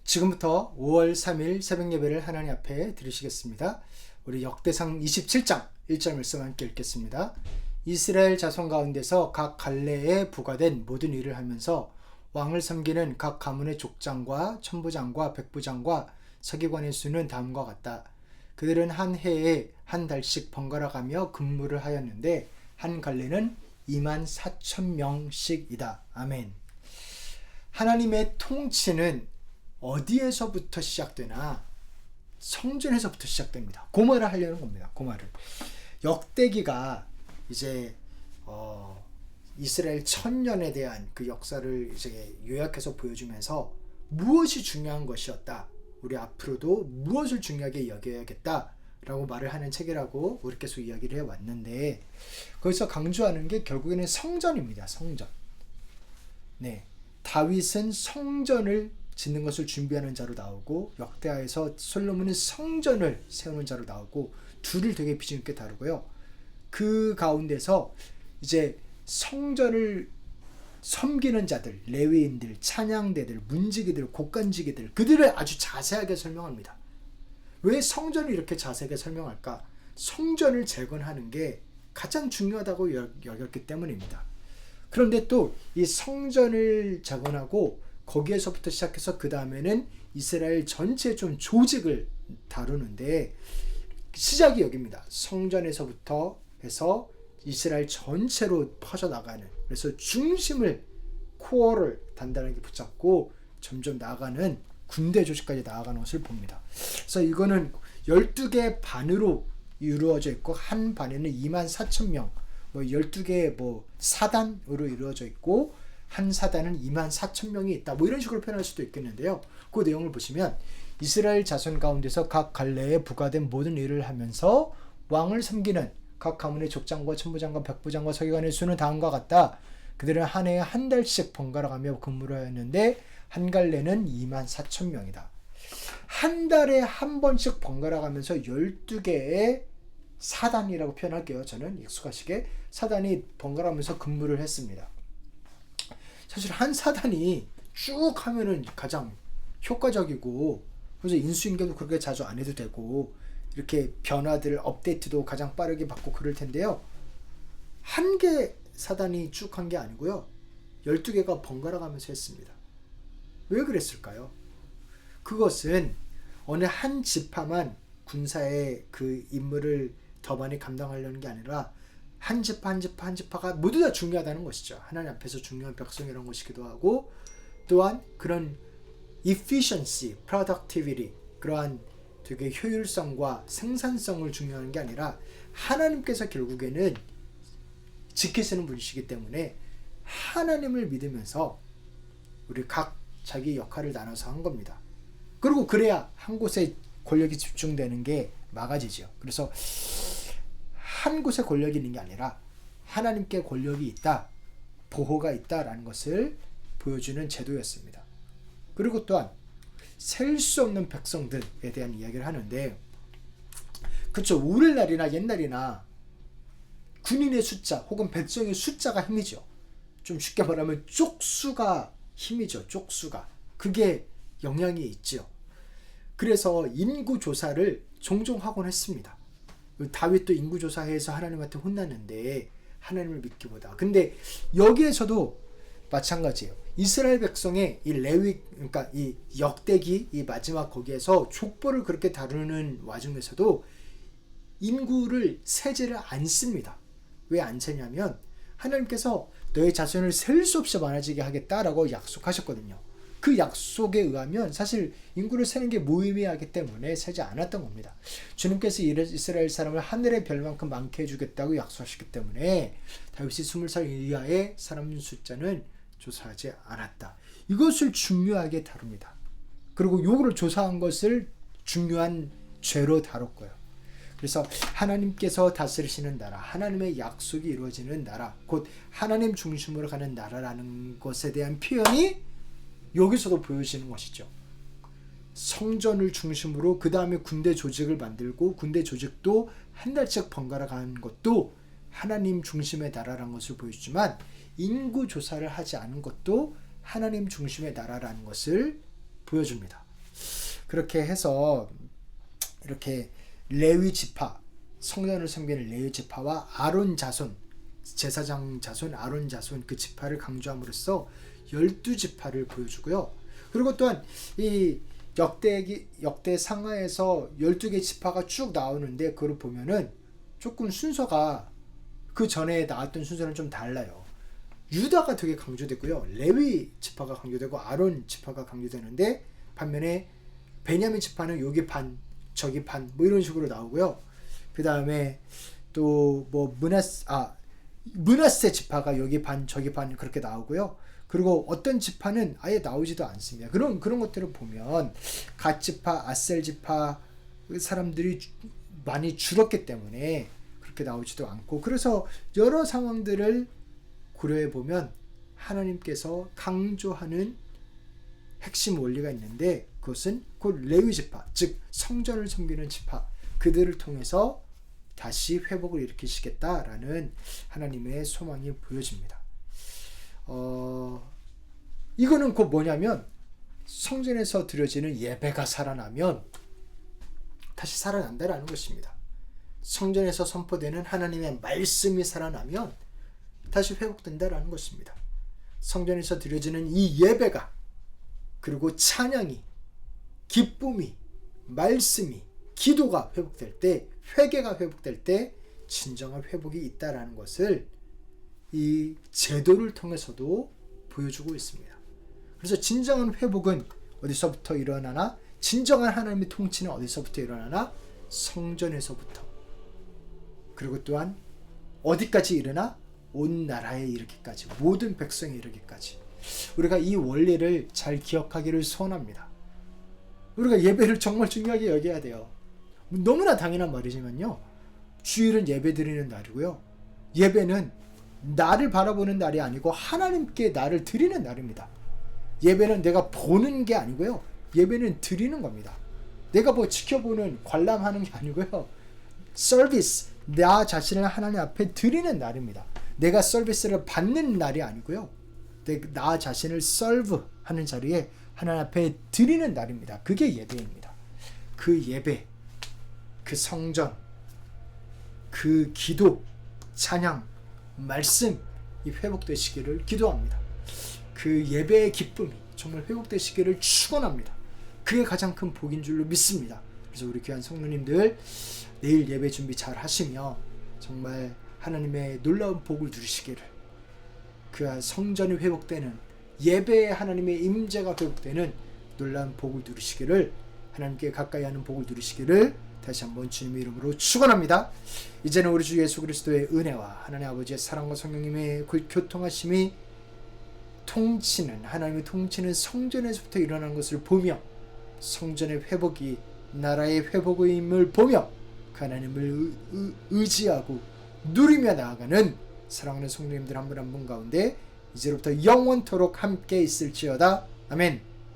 지금부터 5월 3일 새벽 예배를 하나님 앞에 드리시겠습니다. 우리 역대상 27장 1절 말씀 함께 읽겠습니다. 이스라엘 자손 가운데서 각 갈래에 부과된 모든 일을 하면서 왕을 섬기는 각 가문의 족장과 천부장과 백부장과 서기관의 수는 다음과 같다. 그들은 한 해에 한 달씩 번갈아 가며 근무를 하였는데 한 갈래는 24,000명씩이다. 아멘. 하나님의 통치는 어디에서부터 시작되나? 성전에서부터 시작됩니다. 고말을 하려는 겁니다. 고말을. 역대기가 이제 이스라엘 천년에 대한 그 역사를 이제 요약해서 보여주면서 무엇이 중요한 것이었다. 우리 앞으로도 무엇을 중요하게 여겨야겠다라고 말을 하는 책이라고 우리 계속 이야기를 해왔는데, 거기서 강조하는 게 결국에는 성전입니다. 성전. 네, 다윗은 성전을 짓는 것을 준비하는 자로 나오고, 역대하에서 솔로몬은 성전을 세우는 자로 나오고, 둘을 되게 비중 있게 다루고요. 그 가운데서 이제 성전을 섬기는 자들, 레위인들, 찬양대들, 문지기들, 곡간지기들, 그들을 아주 자세하게 설명합니다. 왜 성전을 이렇게 자세하게 설명할까? 성전을 재건하는 게 가장 중요하다고 여겼기 때문입니다. 그런데 또 이 성전을 재건하고 거기에서부터 시작해서 그 다음에는 이스라엘 전체 좀 조직을 다루는데, 시작이 여기입니다. 성전에서부터 해서 이스라엘 전체로 퍼져나가는, 그래서 중심을, 코어를 단단하게 붙잡고 점점 나아가는 군대 조직까지 나아가는 것을 봅니다. 그래서 이거는 12개 반으로 이루어져 있고, 한 반에는 24,000명, 12개 사단으로 이루어져 있고, 한 사단은 24,000명이 있다. 이런 식으로 표현할 수도 있겠는데요. 그 내용을 보시면 이스라엘 자손 가운데서 각 갈래에 부과된 모든 일을 하면서 왕을 섬기는 각 가문의 족장과 천부장과 백부장과 서기관의 수는 다음과 같다. 그들은 한 해에 한 달씩 번갈아 가며 근무를 하였는데 한 갈래는 24,000명이다. 한 달에 한 번씩 번갈아 가면서 12개의 사단이라고 표현할게요. 저는 익숙하시게 사단이 번갈아 가면서 근무를 했습니다. 사실 한 사단이 쭉 하면은 가장 효과적이고, 그래서 인수인계도 그렇게 자주 안 해도 되고, 이렇게 변화들, 업데이트도 가장 빠르게 받고 그럴 텐데요. 한 개 사단이 쭉 한 게 아니고요. 12개가 번갈아 가면서 했습니다. 왜 그랬을까요? 그것은 어느 한 지파만 군사의 그 임무를 더 많이 감당하려는 게 아니라 한 지파 한 지파 한 지파가 모두 다 중요하다는 것이죠. 하나님 앞에서 중요한 백성이라는 것이기도 하고, 또한 그런 efficiency, productivity, 그러한 되게 효율성과 생산성을 중요한 게 아니라 하나님께서 결국에는 지키시는 분이시기 때문에 하나님을 믿으면서 우리 각 자기 역할을 나눠서 한 겁니다. 그리고 그래야 한 곳에 권력이 집중되는 게 막아지죠. 그래서 한 곳에 권력이 있는 게 아니라 하나님께 권력이 있다, 보호가 있다라는 것을 보여주는 제도였습니다. 그리고 또한 셀 수 없는 백성들에 대한 이야기를 하는데, 그쵸, 오늘날이나 옛날이나 군인의 숫자 혹은 백성의 숫자가 힘이죠. 좀 쉽게 말하면 쪽수가 힘이죠. 쪽수가. 그게 영향이 있죠. 그래서 인구조사를 종종 하곤 했습니다. 다윗도 인구조사해서 하나님한테 혼났는데 하나님을 믿기보다. 근데 여기에서도 마찬가지예요. 이스라엘 백성의 이 레위, 그러니까 이 역대기, 이 마지막 거기에서 족보를 그렇게 다루는 와중에서도 인구를 세지를 않습니다. 왜 안 세냐면 하나님께서 너의 자손을 셀 수 없이 많아지게 하겠다라고 약속하셨거든요. 그 약속에 의하면 사실 인구를 세는 게 무의미하기 때문에 세지 않았던 겁니다. 주님께서 이스라엘 사람을 하늘의 별만큼 많게 해주겠다고 약속하셨기 때문에 다윗이 20살 이하의 사람 숫자는 조사하지 않았다. 이것을 중요하게 다룹니다. 그리고 요거를 조사한 것을 중요한 죄로 다뤘고요. 그래서 하나님께서 다스리시는 나라, 하나님의 약속이 이루어지는 나라, 곧 하나님 중심으로 가는 나라라는 것에 대한 표현이 여기서도 보여지는 것이죠. 성전을 중심으로 그 다음에 군대 조직을 만들고, 군대 조직도 한 달씩 번갈아 가는 것도 하나님 중심의 나라라는 것을 보여주지만, 인구 조사를 하지 않은 것도 하나님 중심의 나라라는 것을 보여줍니다. 그렇게 해서 이렇게 레위 지파, 성전을 섬기는 레위 지파와 아론 자손, 제사장 자손, 아론 자손 그 지파를 강조함으로써 12지파를 보여주고요. 그리고 또한 이 역대 상하에서 12개 지파가 쭉 나오는데 그걸 보면은 조금 순서가 그 전에 나왔던 순서는 좀 달라요. 유다가 되게 강조되고요. 레위 지파가 강조되고 아론 지파가 강조되는데 반면에 베냐민 지파는 여기 반 저기 반 뭐 이런 식으로 나오고요. 그 다음에 또 뭐 므낫세 지파가 여기 반 저기 반 그렇게 나오고요. 그리고 어떤 지파는 아예 나오지도 않습니다. 그런 것들을 보면 갓 지파, 아셀 지파 사람들이 많이 줄었기 때문에 그렇게 나오지도 않고, 그래서 여러 상황들을 고려해 보면 하나님께서 강조하는 핵심 원리가 있는데 그것은 곧 레위 지파, 즉 성전을 섬기는 지파, 그들을 통해서 다시 회복을 일으키시겠다라는 하나님의 소망이 보여집니다. 이거는 곧 뭐냐면 성전에서 드려지는 예배가 살아나면 다시 살아난다라는 것입니다. 성전에서 선포되는 하나님의 말씀이 살아나면 다시 회복된다라는 것입니다. 성전에서 드려지는 이 예배가, 그리고 찬양이, 기쁨이, 말씀이, 기도가 회복될 때, 회개가 회복될 때 진정한 회복이 있다라는 것을 이 제도를 통해서도 보여주고 있습니다. 그래서 진정한 회복은 어디서부터 일어나나? 진정한 하나님의 통치는 어디서부터 일어나나? 성전에서부터. 그리고 또한 어디까지 일어나? 온 나라에 이르기까지, 모든 백성에 이르기까지. 우리가 이 원리를 잘 기억하기를 소원합니다. 우리가 예배를 정말 중요하게 여겨야 돼요. 너무나 당연한 말이지만요, 주일은 예배 드리는 날이고요, 예배는 나를 바라보는 날이 아니고 하나님께 나를 드리는 날입니다. 예배는 내가 보는 게 아니고요, 예배는 드리는 겁니다. 내가 뭐 지켜보는, 관람하는 게 아니고요, 서비스, 나 자신을 하나님 앞에 드리는 날입니다. 내가 서비스를 받는 날이 아니고요, 나 자신을 서브 하는 자리에 하나님 앞에 드리는 날입니다. 그게 예배입니다. 그 예배, 그 성전, 그 기도, 찬양, 말씀이 회복되시기를 기도합니다. 그 예배의 기쁨이 정말 회복되시기를 축원합니다. 그게 가장 큰 복인 줄로 믿습니다. 그래서 우리 귀한 성도님들, 내일 예배 준비 잘 하시며 정말 하나님의 놀라운 복을 누리시기를, 그 성전이 회복되는, 예배에 하나님의 임재가 회복되는 놀라운 복을 누리시기를, 하나님께 가까이 하는 복을 누리시기를 다시 한번 주님의 이름으로 축원합니다. 이제는 우리 주 예수 그리스도의 은혜와 하나님 아버지의 사랑과 성령님의 교통하심이, 통치는, 하나님의 통치는 성전에서부터 일어나는 것을 보며, 성전의 회복이 나라의 회복임을 보며 그 하나님을 의지하고 누리며 나아가는 사랑하는 성도님들 한 분 한 분 가운데 이제로부터 영원토록 함께 있을지어다. 아멘.